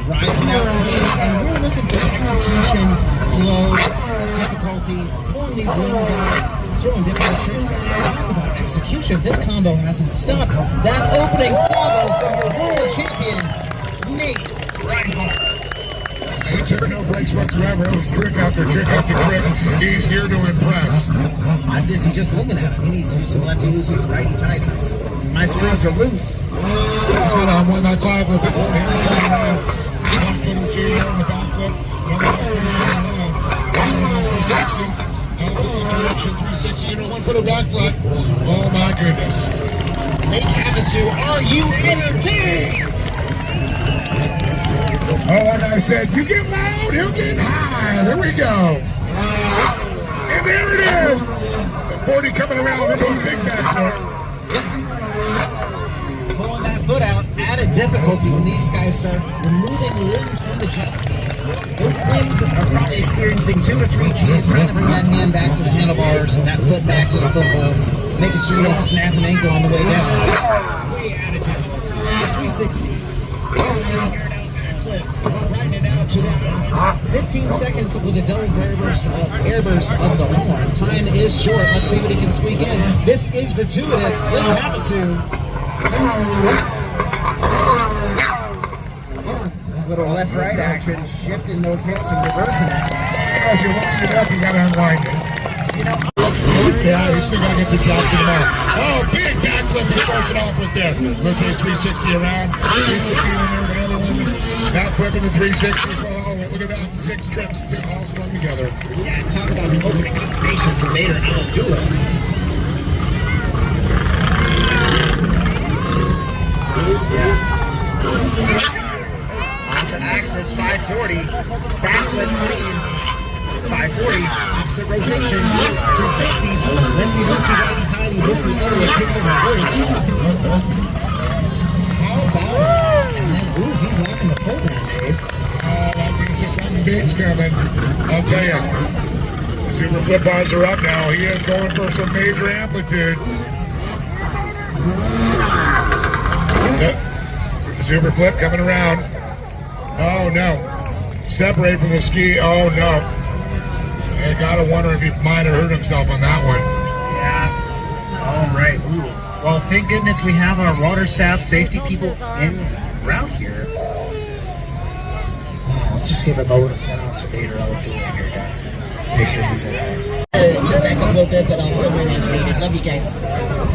rising out clean, and we're looking for execution, flow, difficulty, pulling these limbs out, throwing difficult tricks. Talk about execution. This combo hasn't stopped. That opening salvo from your world champion, Nate Reinhardt. He took no breaks whatsoever. It was trick after trick after trick. He's here to impress. I'm dizzy just looking at him. He needs to do some lefty loosies right and tight. His maestros are loose. He's got on 195 with a big one here. 1 foot or 2 there on the back flip. 360. Opposite direction, 360. And a 1 foot of back flip. Oh my goodness. Nate Havasu, are you entertained? Oh, like I said, you get loud, he'll get high. There we go. And there it is. 40 coming around into a big backflip. Pulling that foot out, added difficulty when these guys start removing limbs from the jet ski. Those limbs are probably experiencing 2 to 3 G's, trying to bring that hand back to the handlebars and that foot back to the footholds, making sure you don't snap an ankle on the way down. Way added difficulty. 360. Riding it out to that 15 seconds with a double air burst of the horn. Time is short. Let's see what he can squeak in. This is gratuitous. Nate Havasu. A little left-right action, shifting those hips and reversing it. Oh, if you're winding it up, you gotta unwind it. You know, yeah, he's still gonna get to Jackson tomorrow. Oh, big backflip. He starts it off with this. Rotate 360 around. 360 in there with another one. Back flipping the 360. Oh, look at that. 6 trips all strung together. Yeah, talk about the opening combination for Vader Abdullah. Off the axis, 540. Backflip clean. 540. Opposite rotation. 360s. Lefty, loosey, righty, tighty. Loosey, loosey, kick from the bridge. How about it? And then, ooh, he's locking the pull down, Dave. That means there's something big's coming. I'll tell you. The super flip bars are up now. He is going for some major amplitude. Super flip coming around. Oh no. Separate from the ski. Oh no. I gotta wonder if he might have hurt himself on that one. Yeah. All right. Ooh. Well, thank goodness we have our water staff safety people in route here. Let's just give a moment of silence to Vader Abdullah here, guys. Make sure he's okay. Just back up a little bit, but I'll fill in as needed. Love you guys.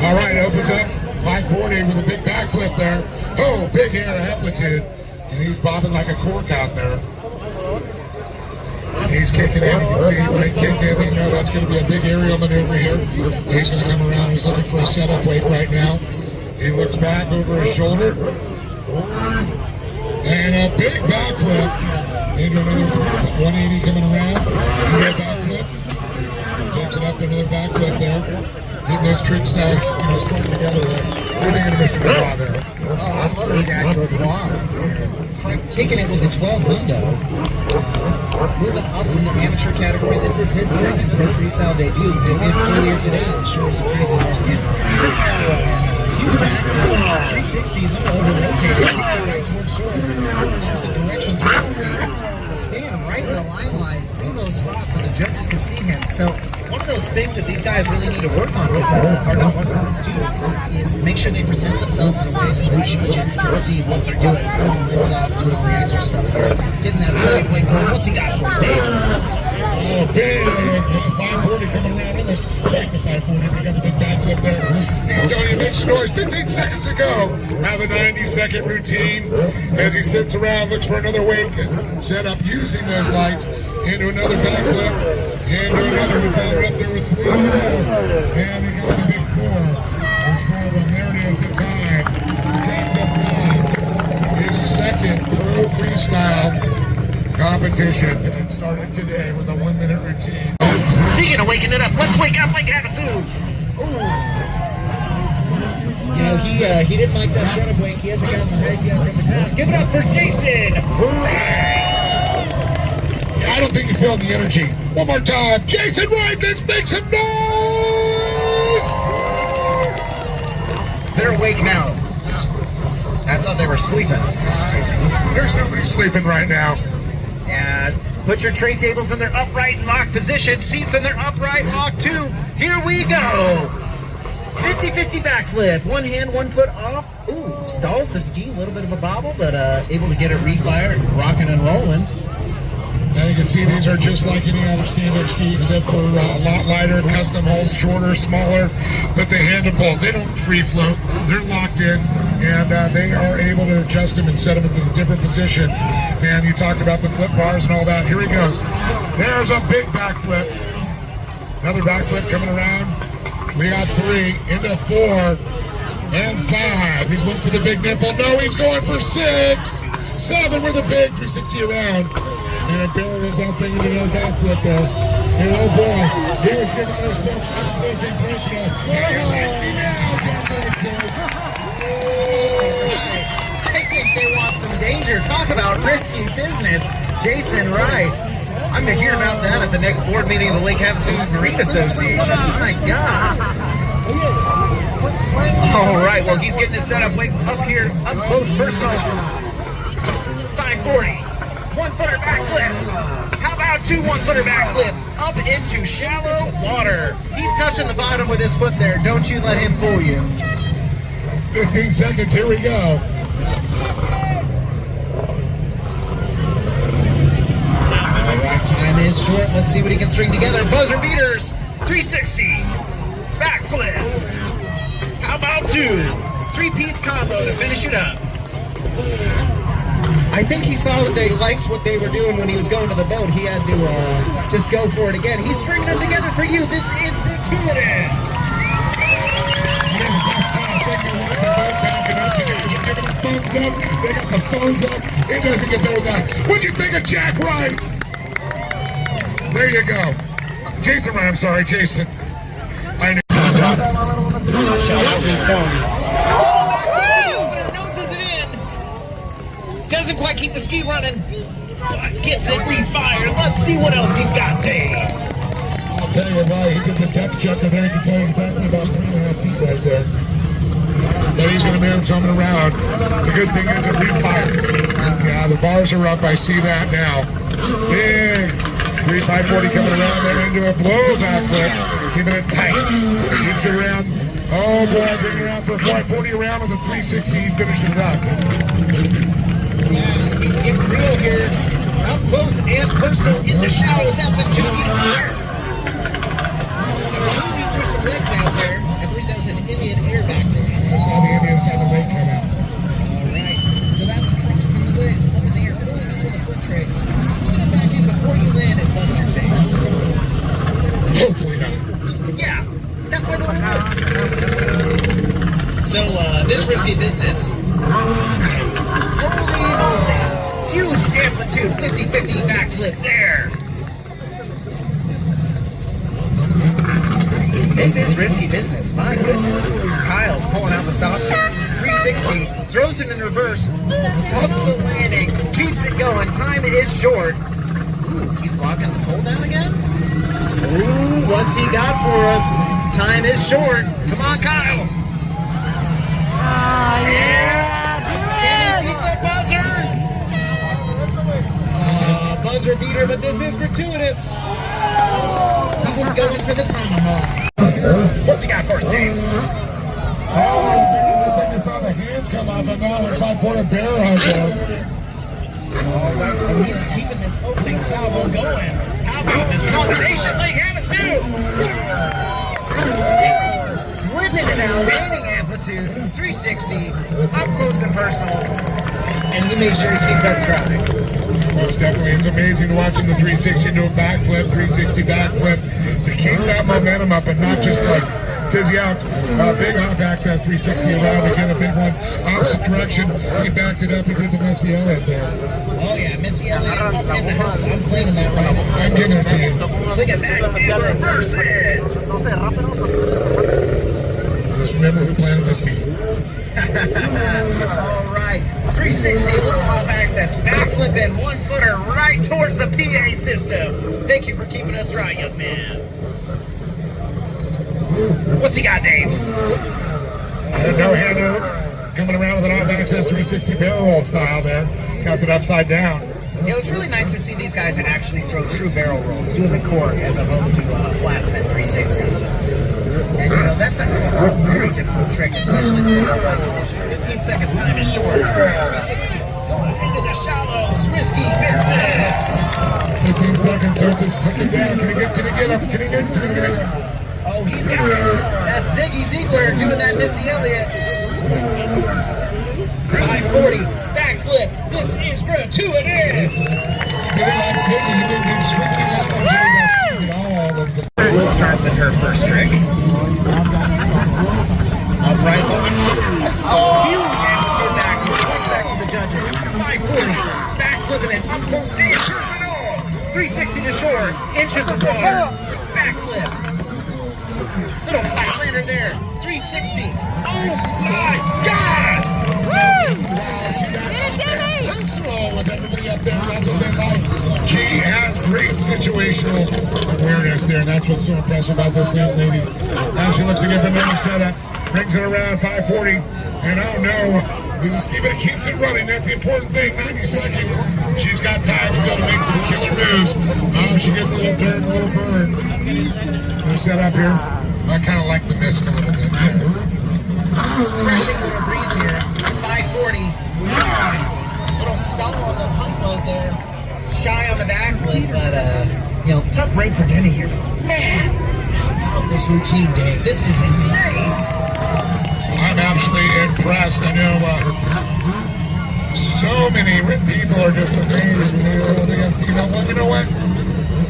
All right, opens up 540 with a big backflip there. Oh, big air amplitude. And he's bobbing like a cork out there. He's kicking in. You can see him right kick in. You know that's going to be a big aerial maneuver here. He's going to come around. He's looking for a setup weight right now. He looks back over his shoulder. And a big backflip. Into another 180 coming around. Another backflip. Takes it up another backflip there. Getting those trick styles, strung together there. What are they going to miss in the draw there? Oh, another guy for Guam. Kicking it with a 12 window. Moving up in the amateur category. This is his second pro freestyle debut. Did it earlier today at the Shores of Crazy Horse Camp. Huge back, 360, little over rotated, kicks it right towards shore, opposite direction, 360, staying right in the limelight, in those spots so the judges can see him. So one of those things that these guys really need to work on, or not work on, do, is make sure they present themselves in a way that the judges can see what they're doing, pulling limbs off, doing the extra stuff here, getting that setting point going. What's he got for us, Dave? Oh, big 540 coming around in this. Back to 540. They got the big backflip there. He's telling you, make some noise. 15 seconds to go. Have a 90-second routine as he sits around, looks for another weight set up using those lights into another backflip, into another fella up there with 3 more. And he goes to big 4. There's 4 of them. There it is, the time. Dropped up 9. His second pro freestyle competition that started today with a 1-minute routine. Speaking of waking it up, let's wake up like Havasu. He didn't like that setup wake. He hasn't gotten the head yet from the crowd. Give it up for Jason. Right. I don't think he's feeling the energy. One more time. Jason Wright, let's make some noise. They're awake now. I thought they were sleeping. There's nobody sleeping. sleeping right now. And put your tray tables in their upright and locked position. Seats in their upright locked too. Here we go. 50-50 backflip. One hand, 1 foot off. Ooh, stalls the ski. A little bit of a bobble, but able to get it refired, rocking and rolling. Now you can see these are just like any other stand-up ski, except for a lot lighter, custom holes, shorter, smaller, but they handle balls. They don't free float. They're locked in, and they are able to adjust them and set them into the different positions. And you talked about the flip bars and all that. Here he goes. There's a big backflip. Another backflip coming around. We got 3 into 4 and 5. He's went for the big nipple. No, he's going for 6. 7 with a big 360 around. And Bill was out thinking of a backflip there. And oh boy, he was giving those folks up close and personal. Hey, you like me now, John Boyd says. I think they want some danger. Talk about risky business. Jason Wright. I'm going to hear about that at the next board meeting of the Lake Havasu Marine Association. My God. All right, well, he's getting his setup up here, up close personal. 540. 1-footer backflip. How about 2 1-footer backflips up into shallow water? He's touching the bottom with his foot there. Don't you let him fool you. 15 seconds. Here we go. All right, time is short. Let's see what he can string together. Buzzer beaters. 360. Backflip. How about 2? 3-piece combo to finish it up. I think he saw that they liked what they were doing when he was going to the boat. He had to just go for it again. He's stringing them together for you. This is gratuitous. Thumbs up. They got the thumbs up. It doesn't get better than that. What'd you think of Jack Wright? There you go. Jason Wright, I'm sorry, Jason. I know. Doesn't quite keep the ski running, but gets it refired. Let's see what else he's got, Dave. I'll tell you what, he did the depth checker there. He can tell you exactly about 3.5 feet right there. But he's going to be coming around. The good thing is it refired. Yeah, the bars are up. I see that now. Big 540 coming around there into a blow backflip. Keeping it tight. Keeps it around. Oh boy, bring it around for a 540 around with a 360. Finishing it up. Yeah, he's getting real here. Up close and personal in the shallows. That's a 2 feet clear. He threw some legs out there. I believe that was an Indian air back there. I saw the Indians had the leg come out. All right. So that's crossing the legs up in the air, pulling out of the foot tray. Squeeze it back in before you land and bust your face. Hopefully not. Yeah, that's why the one wins. So this risky business. Holy moly! Huge amplitude, 50-50 backflip there. This is risky business, my goodness. Kyle's pulling out the stops here. 360, throws it in reverse, subs the landing, keeps it going. Time is short. Ooh, he's locking the pole down again? Ooh, what's he got for us? Time is short. Come on, Kyle. Can he beat the buzzer? Buzzer beater, but this is gratuitous. He was going for the tomahawk. What's he got for us, Dave? Oh, I think I saw the hands come off and now they're 540 bear hug there. All right, and he's keeping this opening salvo going. How about this combination? Lake Havasu! Flipping it out, gaining amplitude, 360, up close and personal, and he makes sure to keep us traffic. Most definitely, it's amazing to watch him the 360 do a backflip, 360 backflip, to keep that momentum up and not just like dizzy out. Big off access 360 around, again a big one, opposite direction. He backed it up and did the Missy Elliott there. Oh yeah, Missy Elliott up in the house. I'm claiming that right now. I'm giving it to you. Look at that, and reverse it! Just remember who planted the seed. All right, 360, little off access, backflip in 1-footer right towards the PA system. Thank you for keeping us dry, young man. What's he got, Dave? No hander. coming around with an off-access 360 barrel roll style there. Counts it upside down. It was really nice to see these guys actually throw true barrel rolls, doing the cork as opposed to flat spin 360. And you know, that's a very difficult trick, especially in the right conditions. 15 seconds time is short. 360 going into the shallows, risky mid flips. 15 seconds, so it's just clicking down. Can he get him? Can he get him? Oh, he's got it. That's Ziggy Ziegler doing that Missy Elliott. 540, backflip. This is gratuitous. Did it like Ziggy? He didn't get swinging out of the We'll start with her first trick. Upright moving. Huge amplitude backflip. Let's back to the judges. 540, backflipping it up close and personal. 360 to shore, inches of water. Backflip. Little flatlander there. 360. Oh my God! She has great situational awareness there, and that's what's so impressive about this young lady. Now she looks to get the main setup, brings it around 540, and oh no, we just keeps it running. That's the important thing. 90 seconds. She's got time still to make some killer moves. She gets a little dirt, a little burn. The setup here. I kind of like the mist a little bit. Refreshing little breeze here. 540. Little stall on the pump load there. Shy on the backflip, but you know, tough break for Denny here. Man, how about this routine, Dave? This is insane. I'm absolutely impressed. I know so many people are just amazed when they got female. Well, you know what?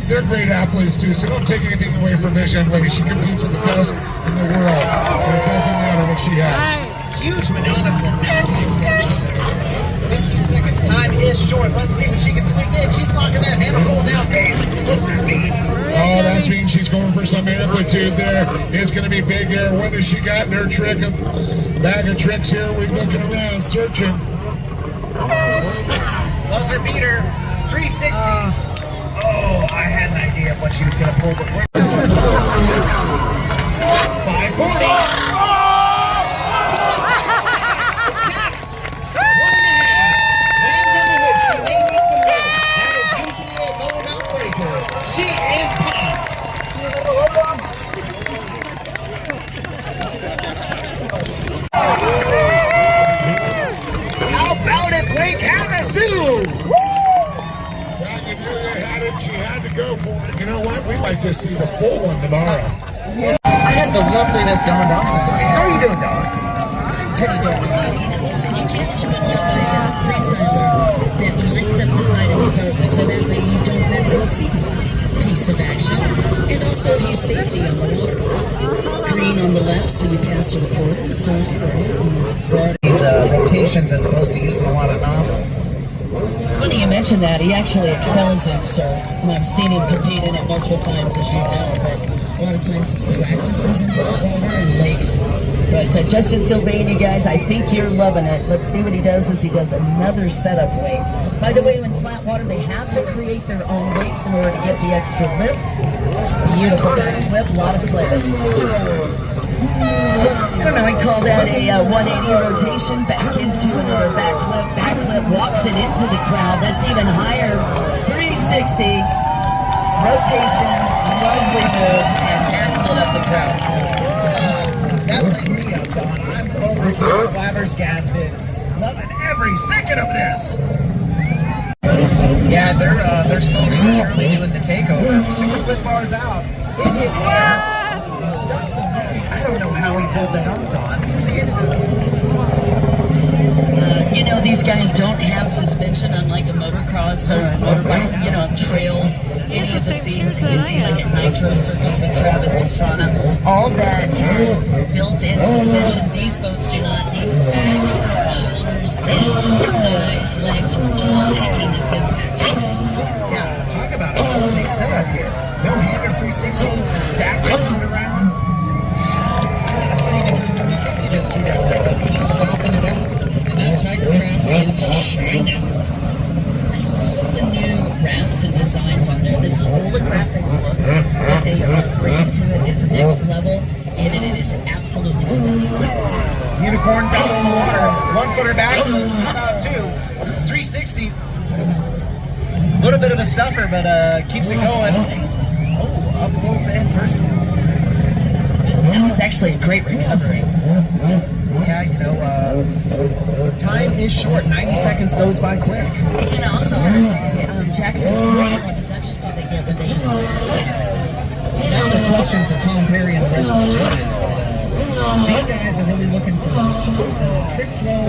They're great athletes too, so don't take anything away from this young lady. She competes with the best in the world, and it doesn't matter what she has. Huge banana flip. 15 seconds time is short. Let's see what she can squeak in. She's locking that handle pull down, Dave. What's that mean? Oh, that means she's going for some amplitude there. It's going to be big air. What has she got in her trick? A bag of tricks here. We're looking around, searching. Buzzer beater, 360. Oh, I had an idea of what she was going to pull, but we're 540. Attacked. 1.5. Lands on the hook. She may need some room. That is usually a going out breaker. She is popped. How about it, Blake Havasu? She had to go for it. You know what? We might just see the full one tomorrow. I had the loveliness Don Dawson. How are you doing, Don? Pretty good. Listen, you can't help but love a freestyler that lines up the side of his boat so that way you don't miss a piece of action. And also he's safety on the water. Green on the left, so you pass to the port side, right? These rotations as opposed to using a lot of nozzle. It's funny you mentioned that. He actually excels in surf. And I've seen him compete in it multiple times, as you know, but a lot of times he practices in flat water and lakes. But Justin Sylvain, guys, I think you're loving it. Let's see what he does as he does another setup weight. By the way, in flat water, they have to create their own weights in order to get the extra lift. Beautiful back flip, a lot of flair. I don't know, he called that a 180 rotation, back into another backflip, walks it into the crowd. That's even higher. 360, rotation, lovely move, and that lit up the crowd. That lit me up, Don. I'm over here flabbergasted. Loving every second of this. Yeah, they're slowly but surely doing the takeover. Super flip bars out. In the air. Stuff something. I don't know how he pulled that off, Don. You know, these guys don't have suspension, unlike the motocross or motorbike, you know, trails, any of the scenes that you see like at Nitro Circus with Travis Pastrana. All that has built-in suspension. These boats do not. These backs, shoulders, thighs, legs are all taking this impact. Yeah, talk about a big setup here. No hander 360, back turning around. Tracy just screwed up there. He's stopping it out. And that Tiger Craft is shining. I love the new wraps and designs on there. This holographic look that they are bringing to it is next level, and it is absolutely stunning. Unicorns out on the water. 1-footer back, how about 2? 360. A little bit of a stuffer, but keeps it going. Oh, up close and personal. That was actually a great recovery. Yeah, you know, time is short. 90 seconds goes by quick. And I also want to say, Jackson, what deduction do they get when they That's a question for Tom Perry and the rest of the judges. But these guys are really looking for trick flow,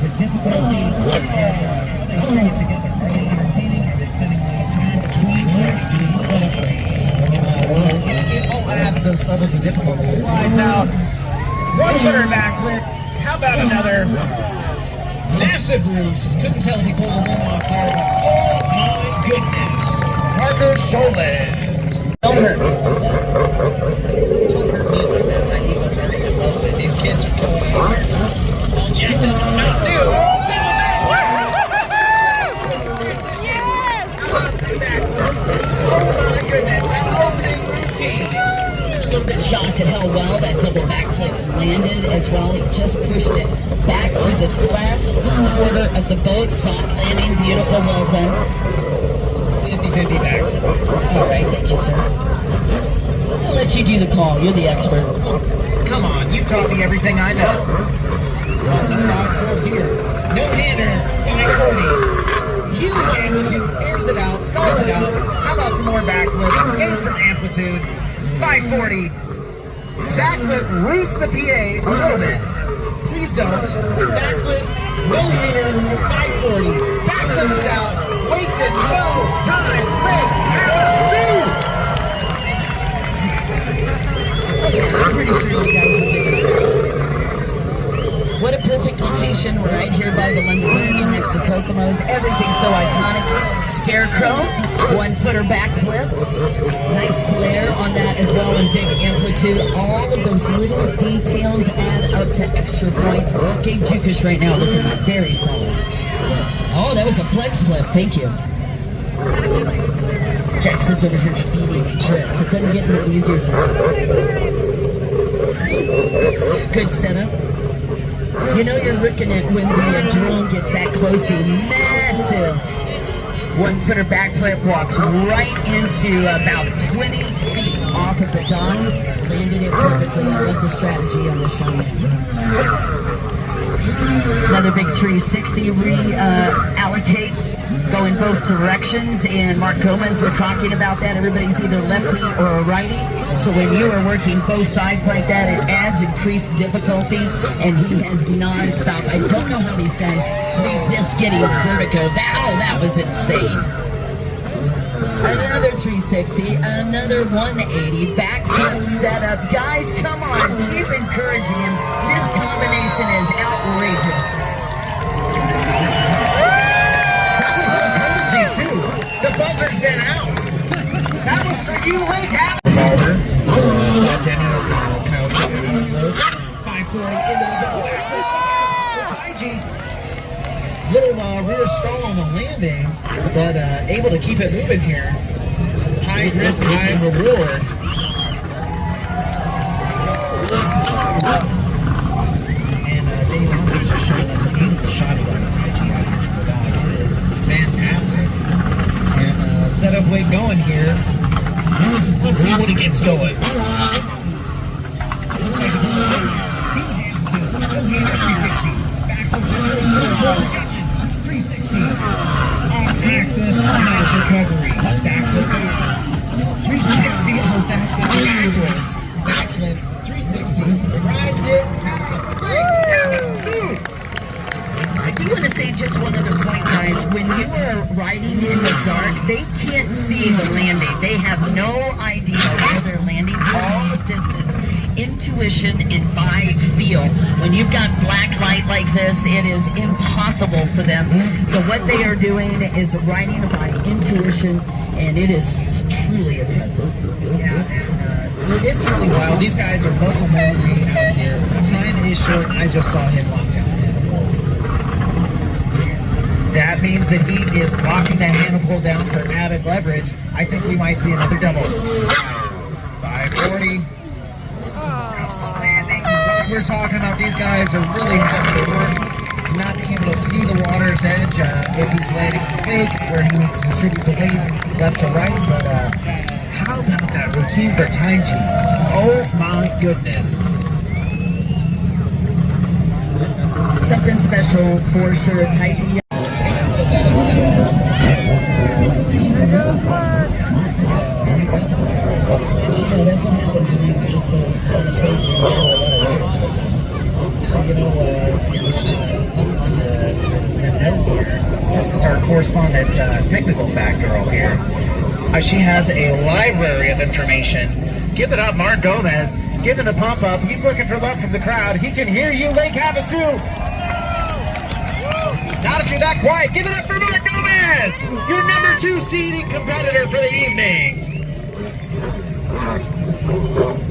the difficulty, and how they string it together. Are they entertaining? Are they spending a lot of time between tricks, doing setup rates? It all adds those levels of difficulty. Slides out. 1-footer backflip. How about another massive roost? Couldn't tell if he pulled the limb off there, but oh my goodness. Parker Solis. don't hurt me. Don't hurt me like that. My ego's already been busted. These kids are going all jacked up. Not new. Oh my goodness, that opening routine. A little bit shocked at how well that double backflip landed as well. He just pushed it back to the last quarter of the boat. Soft landing, beautiful, well done. 50-50 backflip. All right, thank you, sir. I'll let you do the call. You're the expert. Come on, you taught me everything I know. Here. No-hander, 540. Huge amplitude, airs it out, stalls it out. How about some more backflips? Gain some amplitude. 540. Backflip roost the PA a little bit. Please don't. Backflip, no-hander, 540. Backflips it out. Wasted no time. Wait, I'm pretty sure you guys were taking it. What a perfect location. We're right here by the London Bridge next to Kokomo's. Everything's so iconic. Scarecrow, 1-footer backflip. Nice flare on that as well, and big amplitude. All of those little details add up to extra points. Gabe Jukish right now looking very solid. Oh, that was a flex flip. Thank you. Jack sits over here feeding me tricks. It doesn't get any easier than that. Good setup. You know you're looking at when the drone gets that close to massive 1-footer backflip, walks right into about 20 feet off of the dock. Landed it perfectly. I love the strategy on this one. Another big 360 reallocates, going both directions, and Mark Gomez was talking about that. Everybody's either lefty or a righty, so when you are working both sides like that, it adds increased difficulty, and he has non-stop. I don't know how these guys resist getting vertigo. That was insane. Another 360, another 180, backflip setup. Guys, come on, keep encouraging him. This combination is outrageous. That was on courtesy, too. The buzzer's been out. That was for you, Link. Revolver. Saw Denny on the couch. 540 into the double backflip. IG. Little rear stall on the landing, but able to keep it moving here. High risk, high reward. And Dave Alvarez just showing us a beautiful shot of the IG out here from the dock. It is fantastic. And setup weight going here. Let's see what he gets going. Looks like a huge amplitude. No-hander 360. Backflips into the shoulder towards the judges. 360. Off axis, nice recovery. Backflips again. 360 off axis backwards. Backflip, 360. Rides it out. Big down, zoom. I do want to say just one other point, guys. When you are riding in the dark, they can't see the landing. They have no idea where they're landing. All of this is intuition and by feel. When you've got black light like this, it is impossible for them. So what they are doing is riding by intuition, and it is truly impressive. Yeah, and it's really wild. These guys are muscle memory out here. Time is short. I just saw him lock down. That means that he is locking the handle down for added leverage. I think we might see another double. 540. Outstanding. what we're talking about. These guys are really having to work, not being able to see the water's edge if he's landing fake, where he needs to distribute the weight left to right. But how about that routine for Taiji? Oh my goodness. Something special for sure, Taiji. That's what happens when you just kind of crazy and This is our correspondent technical fact girl here. She has a library of information. Give it up, Mark Gomez. Giving a pump up. He's looking for love from the crowd. He can hear you, Lake Havasu. Not if you're that quiet. Give it up for Mark Gomez, your number 2 seeding competitor for the evening.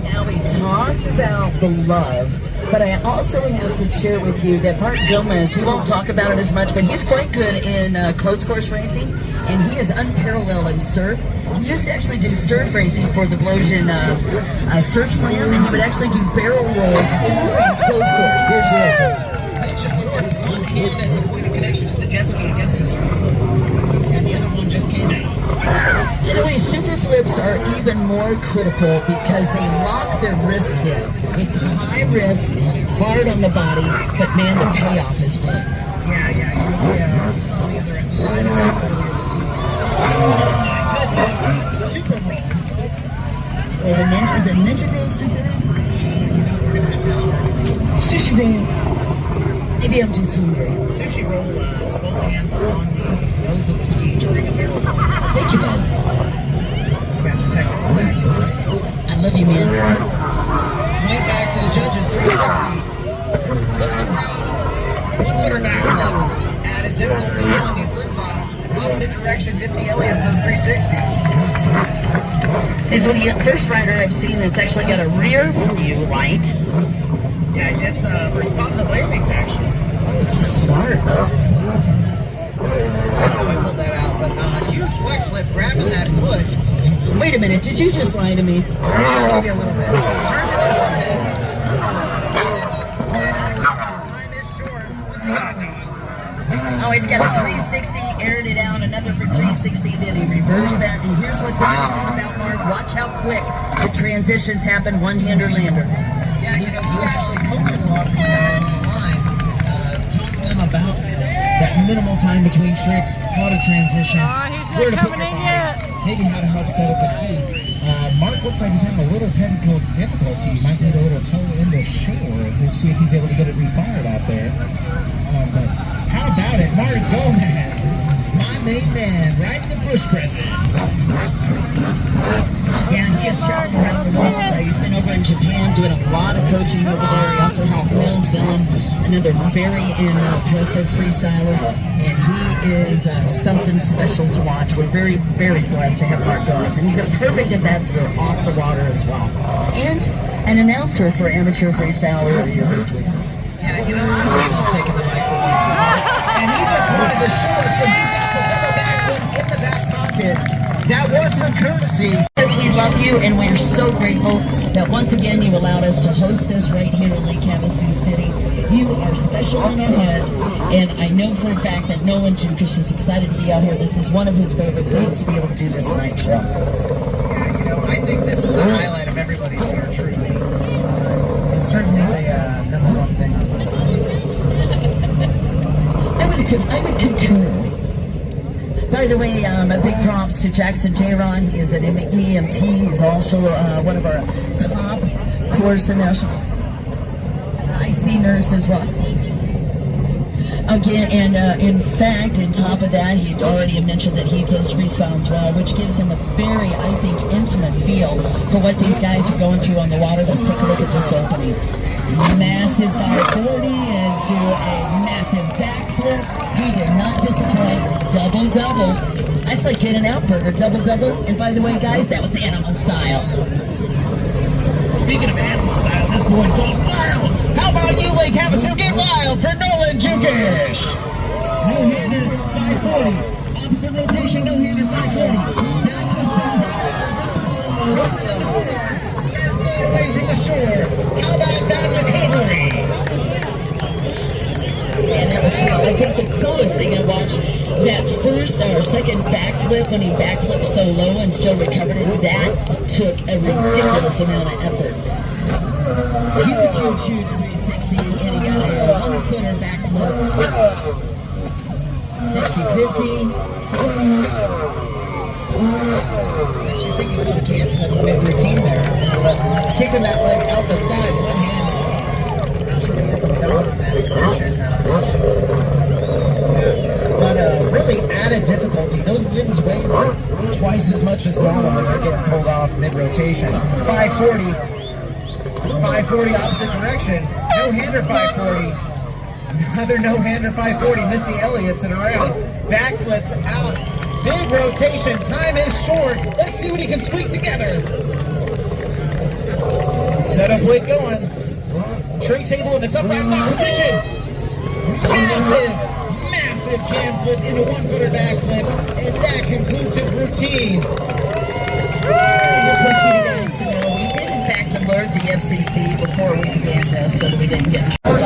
Now, we talked about the love, but I also have to share with you that Mark Gomez, he won't talk about it as much, but he's quite good in close course racing, and he is unparalleled in surf. He used to actually do surf racing for the Blosian Surf Slam, and he would actually do barrel rolls in close course. Here's your One hand has a point of connection to the jet ski against his and the other one just came out. By the way, super flips are even more critical because they lock their wrists in. It's high risk, hard on the body, but man, the payoff is big. Yeah. Saw the other side of that earlier this evening. Oh my goodness. Super roll. Or the ninja, is it ninja roll, super roll? We're gonna have to ask Mark. Sushi roll. Maybe I'm just hungry. Sushi roll is both hands on the nose of the ski during a barrel roll. Thank you, bud. We got some technical facts for yourself. I love you, man. Point back to the judges, 360. Flips around. 1-footer backflip. Added difficulty pulling these limbs off. Opposite direction, Missy Elliott's those 360s. This is the first rider I've seen that's actually got a rear view light. Yeah, it's responsive landings actually. Smart. I don't know if I pulled that out, but huge flex slip, grabbing that foot. Wait a minute, did you just lie to me? Yeah, maybe a little bit. Turned it over head. Time is short. What's he got going? Oh, he's got a 360, aired it out, another 360, then he reversed that. And here's what's interesting about Mark. Watch how quick the transitions happen, one-hander lander. Yeah, he actually coaches a lot of these guys on the line, talking to them about that minimal time between tricks, how to transition, where to put your body, maybe how to help set up a ski. Mark looks like he's having a little technical difficulty. He might need a little toe into shore. We'll see if he's able to get it refired out there. But how about it, Mark Gomez, my main man, riding the bush president. Yeah, he has traveled around the world. He's been over in Japan doing a lot of coaching over there. He also helped Mills Villain, another very impressive freestyler. And he is something special to watch. We're very, very blessed to have Mark Gomez. And he's a perfect ambassador off the water as well. And an announcer for Amateur Freestyle earlier this week. Yeah, I always love taking the microphone. And he just wanted to show us that he's got the double backflip in the back pocket. That was for courtesy. Because we love you and we're so grateful that once again you allowed us to host this right here in Lake Havasu City. You are special in our head, and I know for a fact that Nolan Jukish is excited to be out here. This is one of his favorite things to be able to do this night show. Yeah, I think this is the highlight of everybody's here, truly. It's certainly the number one thing on my mind. I would concur. By the way, a big props to Jackson J-Ron. He is an EMT. He's also one of our top course and national IC nurse as well. Okay, and in fact, on top of that, he already mentioned that he does freestyle as well, which gives him a very, I think, intimate feel for what these guys are going through on the water. Let's take a look at this opening. Massive 540 into a massive backflip. He did not disappoint. Double-double. That's like In and Out Burger, double-double. And by the way, guys, that was animal style. Speaking of animal style, this boy's going wild. How about you, Lake Havasu? Get wild for Nolan Jukish. No-hander, 540. Opposite rotation, no-hander, 540. Down from 7. right away from the shore. How about that recovery? And that was, I think, the coolest thing I watched. That first or second backflip, when he backflipped so low and still recovered it, that took a ridiculous amount of effort. Huge 360, and he got a one-footer backflip. 50-50. Actually thinking for the cancel mid-routine there. But kicking that leg out the side, one hand. Not sure what he had to be done on that extension. But really added difficulty. Those limbs weigh twice as much as normal when they're getting pulled off mid-rotation. 540 opposite direction. No-hander 540. Another no-hander 540. Missy Elliott's it around. Backflips out. Big rotation. Time is short. Let's see what he can squeak together. Setup weight going. Tray table in its upright lock position. Massive cam flip into one-footer backflip, and that concludes his routine. I just want you guys to know we did in fact alert the FCC before we began this so that we didn't get in trouble.